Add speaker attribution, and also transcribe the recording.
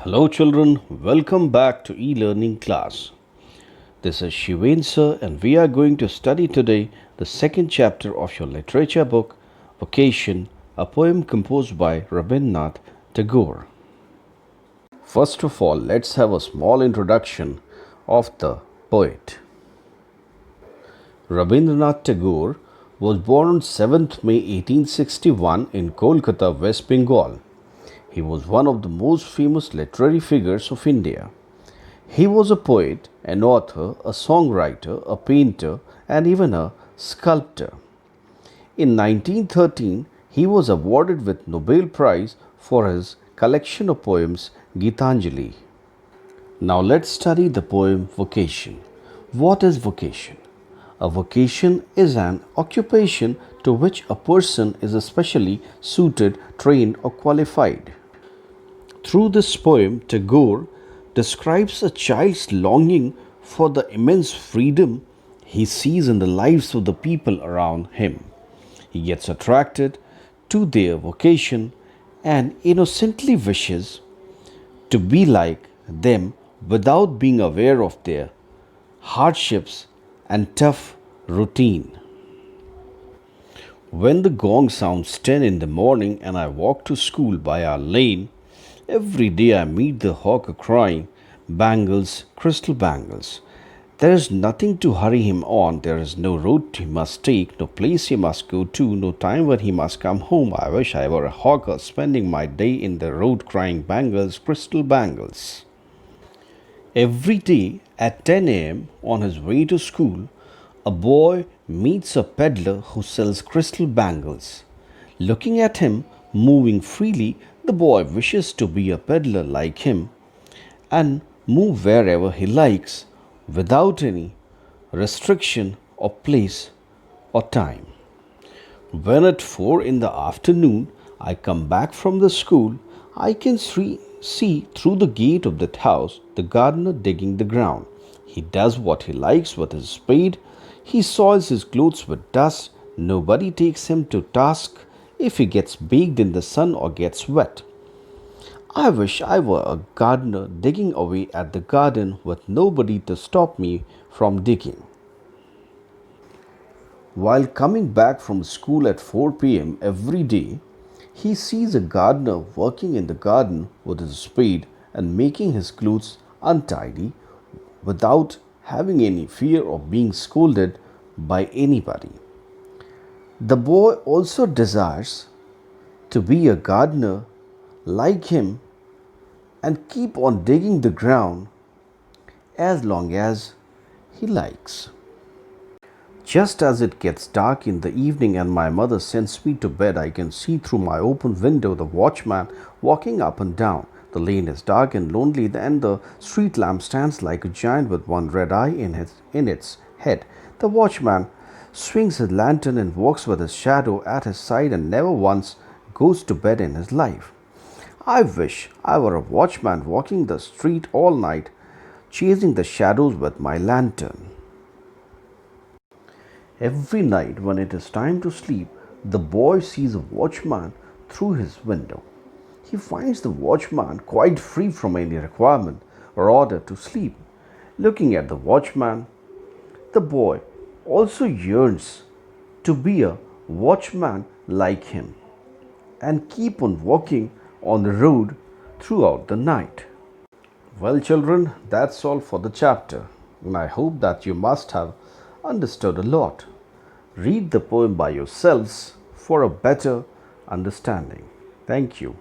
Speaker 1: Hello children, welcome back to e-learning class. This is Shiven sir and we are going to study today the second chapter of your literature book, Vocation, a poem composed by Rabindranath Tagore. First of all, let's have a small introduction of the poet. Rabindranath Tagore was born on 7th May 1861 in Kolkata, West Bengal. He was one of the most famous literary figures of India. He was a poet, an author, a songwriter, a painter, and even a sculptor. In 1913, he was awarded with Nobel Prize for his collection of poems Gitanjali. Now let's study the poem Vocation. What is vocation? A vocation is an occupation to which a person is especially suited, trained, or qualified. Through this poem, Tagore describes a child's longing for the immense freedom he sees in the lives of the people around him. He gets attracted to their vocation and innocently wishes to be like them without being aware of their hardships and tough routine. When the gong sounds 10 in the morning and I walk to school by our lane, every day I meet the hawker crying, "Bangles, crystal bangles." There is nothing to hurry him on. There is no road he must take, no place he must go to, no time when he must come home. I wish I were a hawker spending my day in the road crying, "Bangles, crystal bangles." Every day at 10 a.m. on his way to school, a boy meets a peddler who sells crystal bangles. Looking at him, moving freely, the boy wishes to be a peddler like him and move wherever he likes without any restriction of place or time. When at 4 in the afternoon I come back from the school, I can see through the gate of that house the gardener digging the ground. He does what he likes with his spade. He soils his clothes with dust. Nobody takes him to task if he gets baked in the sun or gets wet. I wish I were a gardener digging away at the garden with nobody to stop me from digging. While coming back from school at 4 p.m. every day, he sees a gardener working in the garden with his spade and making his clothes untidy without having any fear of being scolded by anybody. The boy also desires to be a gardener like him and keep on digging the ground as long as he likes. Just as it gets dark in the evening and my mother sends me to bed, I can see through my open window the watchman walking up and down. The lane is dark and lonely, and the street lamp stands like a giant with one red eye in its head. The watchman swings his lantern and walks with his shadow at his side and never once goes to bed in his life. I wish I were a watchman walking the street all night, chasing the shadows with my lantern. Every night when it is time to sleep, the boy sees a watchman through his window. He finds the watchman quite free from any requirement or order to sleep. Looking at the watchman, the boy also yearns to be a watchman like him and keep on walking on the road throughout the night. Well, children, that's all for the chapter, and I hope that you must have understood a lot. Read the poem by yourselves for a better understanding. Thank you.